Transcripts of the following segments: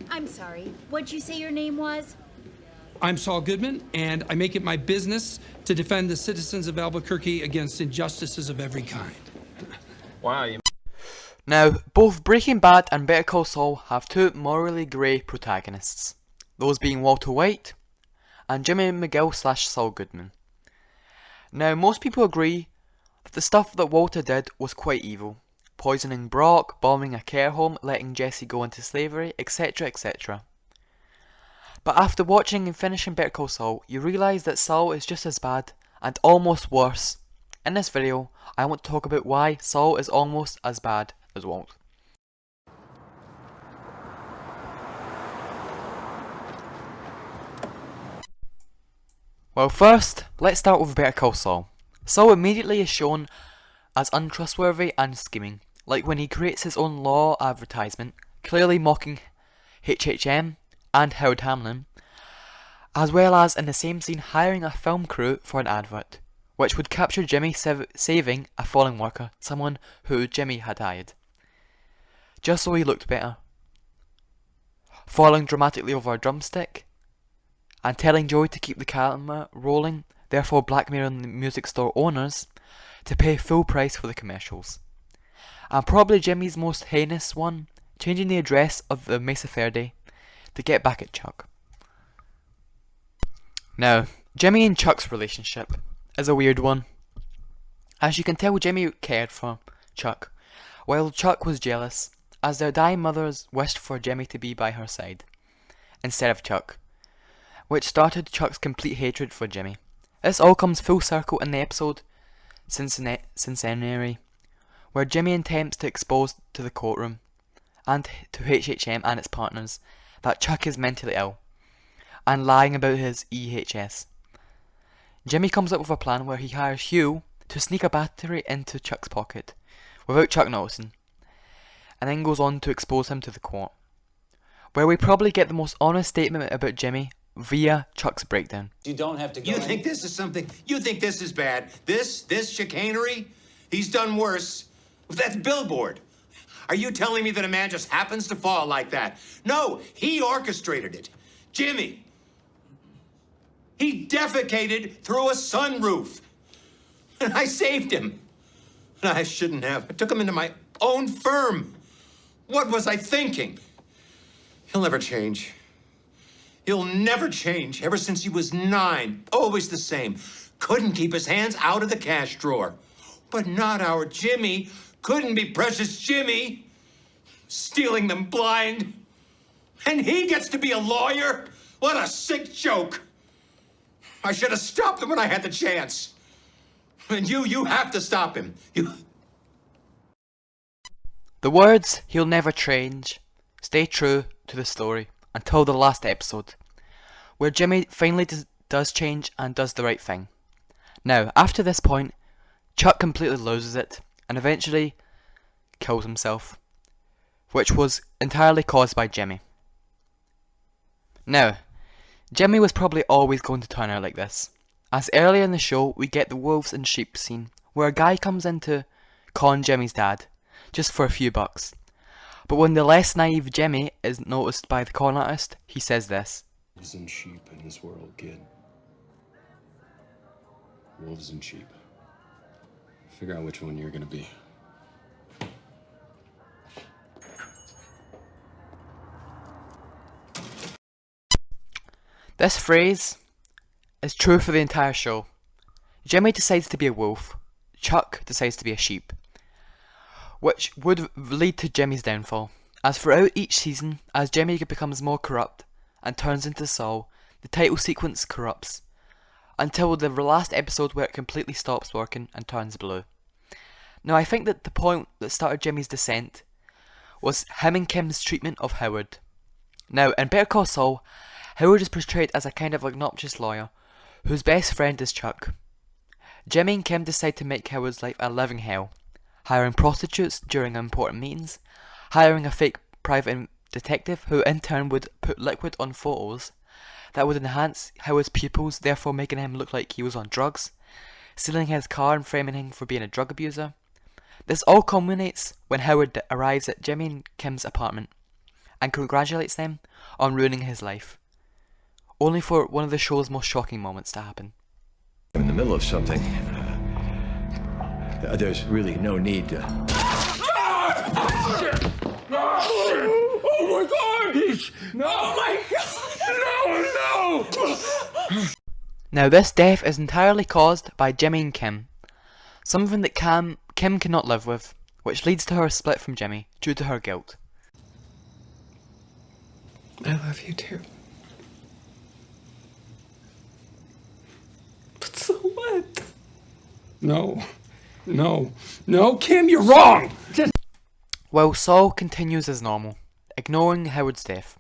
I'm sorry, what'd you say your name was? I'm Saul Goodman, and I make it my business to defend the citizens of Albuquerque against injustices of every kind. Wow, you... Now, both Breaking Bad and Better Call Saul have two morally grey protagonists, those being Walter White and Jimmy McGill / Saul Goodman. Now, most people agree that the stuff that Walter did was quite evil. Poisoning Brock, bombing a care home, letting Jesse go into slavery, etc, etc. But after watching and finishing Better Call Saul, you realise that Saul is just as bad, and almost worse. In this video, I want to talk about why Saul is almost as bad as Walt. Well, first, let's start with Better Call Saul. Saul immediately is shown as untrustworthy and scheming, like when he creates his own law advertisement, clearly mocking HHM and Howard Hamlin, as well as in the same scene hiring a film crew for an advert, which would capture Jimmy saving a fallen worker, someone who Jimmy had hired, just so he looked better. Falling dramatically over a drumstick, and telling Joey to keep the camera rolling, therefore blackmailing the music store owners to pay full price for the commercials. And probably Jimmy's most heinous one, changing the address of the Mesa Verde to get back at Chuck. Now, Jimmy and Chuck's relationship is a weird one. As you can tell, Jimmy cared for Chuck, while Chuck was jealous, as their dying mothers wished for Jimmy to be by her side, instead of Chuck, which started Chuck's complete hatred for Jimmy. This all comes full circle in the episode Cincinnati, where Jimmy attempts to expose to the courtroom and to HHM and its partners that Chuck is mentally ill and lying about his EHS. Jimmy comes up with a plan where he hires Hugh to sneak a battery into Chuck's pocket without Chuck noticing, and then goes on to expose him to the court, where we probably get the most honest statement about Jimmy via Chuck's breakdown. You don't have to go. You think this is something? You think this is bad? This chicanery? He's done worse. That's billboard. Are you telling me that a man just happens to fall like that? No, he orchestrated it. Jimmy. He defecated through a sunroof. And I saved him. And I shouldn't have. I took him into my own firm. What was I thinking? He'll never change. He'll never change. Ever since he was 9, always the same. Couldn't keep his hands out of the cash drawer. But not our Jimmy. Couldn't be precious Jimmy. Stealing them blind. And he gets to be a lawyer? What a sick joke. I should have stopped him when I had the chance. And you have to stop him. The words "he'll never change" stay true to the story until the last episode, where Jimmy finally does change and does the right thing. Now, after this point, Chuck completely loses it and eventually kills himself, which was entirely caused by Jimmy. Now, Jimmy was probably always going to turn out like this, as earlier in the show we get the wolves and sheep scene, where a guy comes in to con Jimmy's dad, just for a few bucks. But when the less naive Jimmy is noticed by the con artist, he says this. Wolves and sheep in this world, kid. Wolves and sheep. Figure out which one you're gonna be. This phrase is true for the entire show. Jimmy decides to be a wolf, Chuck decides to be a sheep, which would lead to Jimmy's downfall, as throughout each season, as Jimmy becomes more corrupt and turns into Saul, the title sequence corrupts, until the last episode where it completely stops working and turns blue. Now, I think that the point that started Jimmy's descent was him and Kim's treatment of Howard. Now, in Better Call Saul, Howard is portrayed as a kind of obnoxious lawyer whose best friend is Chuck. Jimmy and Kim decide to make Howard's life a living hell, hiring prostitutes during important meetings, hiring a fake private detective who in turn would put liquid on photos that would enhance Howard's pupils, therefore making him look like he was on drugs, stealing his car and framing him for being a drug abuser. This all culminates when Howard arrives at Jimmy and Kim's apartment and congratulates them on ruining his life, only for one of the show's most shocking moments to happen. In the middle of something, there's really no need to... Oh my God! No! Oh my God! No! No! Now this death is entirely caused by Jimmy and Kim, something that Kim cannot live with, which leads to her split from Jimmy due to her guilt. I love you too. But so what? No, Kim, you're wrong! While Saul continues as normal, ignoring Howard's death,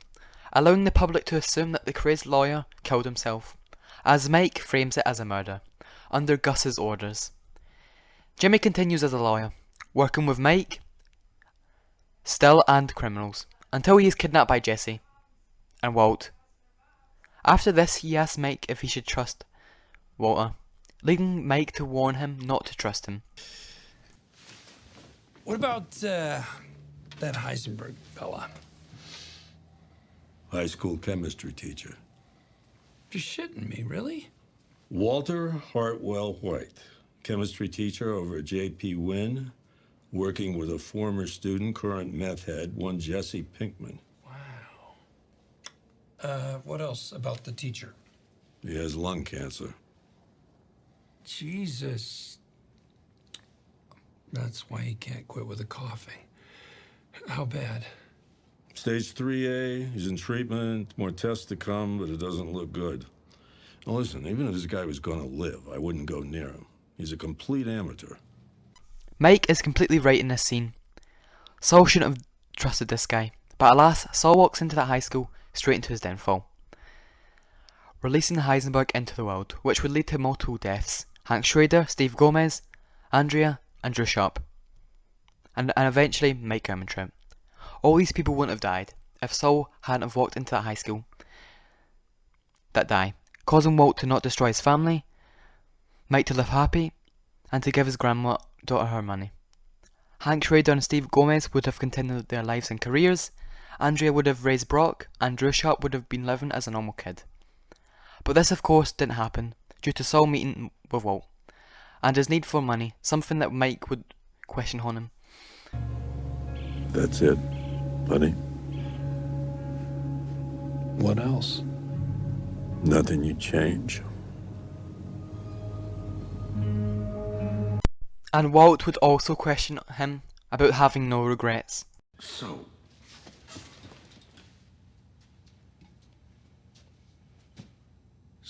allowing the public to assume that the crazed lawyer killed himself, as Mike frames it as a murder, under Gus's orders. Jimmy continues as a lawyer, working with Mike, still and criminals, until he is kidnapped by Jesse and Walt. After this, he asks Mike if he should trust Walter, leading Mike to warn him not to trust him. What about, that Heisenberg fella? High school chemistry teacher. You're shitting me, really? Walter Hartwell White, chemistry teacher over at J.P. Wynn, working with a former student, current meth head, one Jesse Pinkman. Wow. What else about the teacher? He has lung cancer. Jesus. That's why he can't quit with the coughing. How bad? Stage 3A, he's in treatment, more tests to come, but it doesn't look good. Now listen, even if this guy was gonna live, I wouldn't go near him. He's a complete amateur. Mike is completely right in this scene. Saul shouldn't have trusted this guy, but alas, Saul walks into that high school straight into his downfall, releasing the Heisenberg into the world, which would lead to multiple deaths. Hank Schrader, Steve Gomez, Andrea, and Drew Sharp, and eventually Mike Ehrmantraut. All these people wouldn't have died if Saul hadn't have walked into that high school that day, causing Walt to not destroy his family, Mike to live happy, and to give his granddaughter her money. Hank Schrader and Steve Gomez would have continued their lives and careers, Andrea would have raised Brock, and Drew Sharp would have been living as a normal kid. But this of course didn't happen, due to Saul meeting with Walt, and his need for money, something that Mike would question on him. That's it, buddy. What else? Nothing you change. And Walt would also question him about having no regrets. So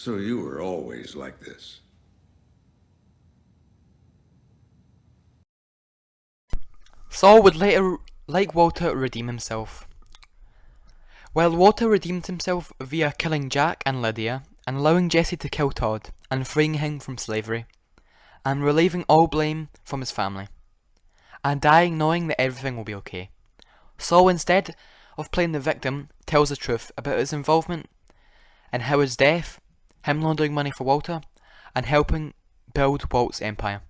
you were always like this? Saul would later, like Walter, redeem himself. While Walter redeemed himself via killing Jack and Lydia, and allowing Jesse to kill Todd, and freeing him from slavery, and relieving all blame from his family, and dying knowing that everything will be okay, Saul, instead of playing the victim, tells the truth about his involvement in Howard's death, him laundering money for Walter, and helping build Walt's empire,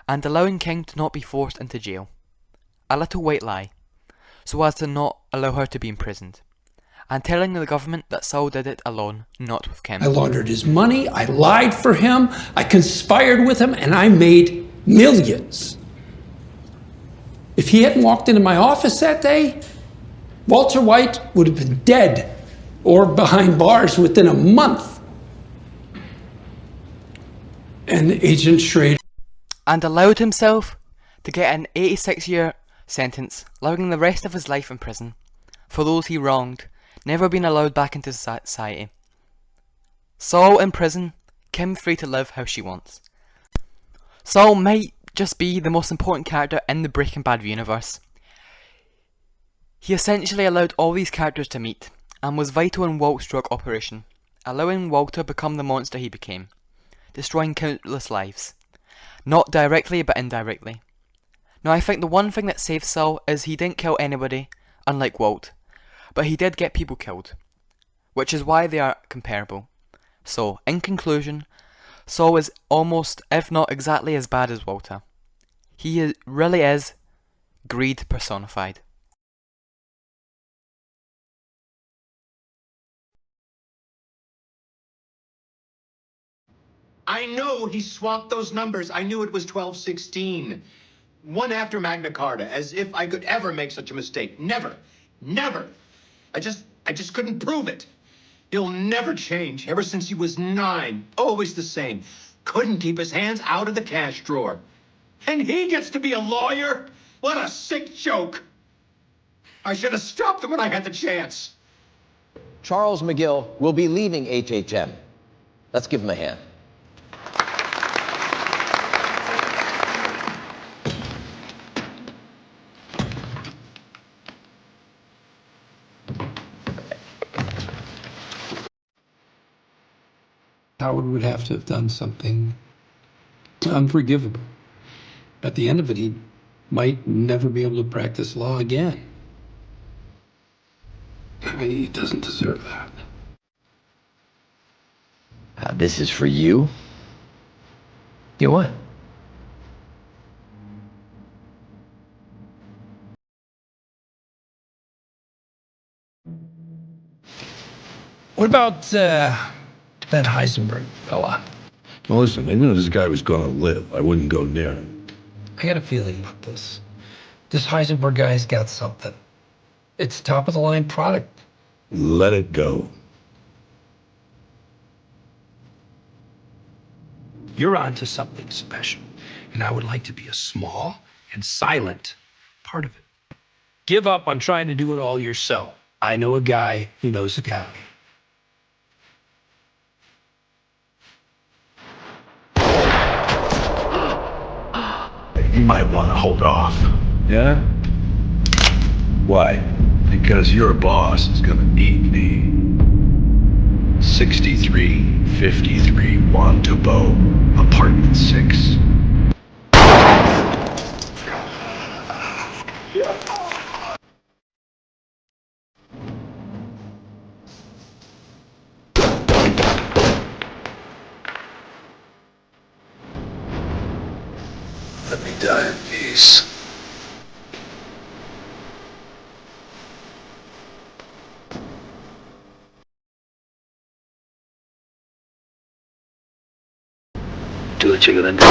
and allowing King to not be forced into jail. A little white lie, so as to not allow her to be imprisoned, and telling the government that Saul did it alone, not with Kim. I laundered his money, I lied for him, I conspired with him, and I made millions. If he hadn't walked into my office that day, Walter White would have been dead or behind bars within a month. And Agent Schrader... And allowed himself to get an 86-year sentence, allowing the rest of his life in prison for those he wronged, never being allowed back into society. Saul in prison, Kim free to live how she wants. Saul might just be the most important character in the Breaking Bad universe. He essentially allowed all these characters to meet, and was vital in Walt's drug operation, allowing Walter become the monster he became, destroying countless lives. Not directly, but indirectly. Now I think the one thing that saves Saul is he didn't kill anybody, unlike Walt, but he did get people killed, which is why they are comparable. So, in conclusion, Saul is almost, if not exactly as bad as Walter. He really is greed personified. I know he swapped those numbers. I knew it was 1216. One after Magna Carta, as if I could ever make such a mistake. Never. Never. I just couldn't prove it. He'll never change. Ever since he was 9. Always the same. Couldn't keep his hands out of the cash drawer. And he gets to be a lawyer? What a sick joke. I should have stopped him when I had the chance. Charles McGill will be leaving HHM. Let's give him a hand. Howard would have to have done something unforgivable. At the end of it, he might never be able to practice law again. I mean, he doesn't deserve that. This is for you. You what? What about that Heisenberg fella? Well, listen, even if this guy was gonna live, I wouldn't go near him. I got a feeling about this. This Heisenberg guy's got something. It's top of the line product. Let it go. You're onto something special, and I would like to be a small and silent part of it. Give up on trying to do it all yourself. I know a guy who knows a guy. You might want to hold off. Yeah? Why? Because your boss is gonna need me. 6353 Wantabow, apartment 6. Let me die in peace. Do what you're gonna do.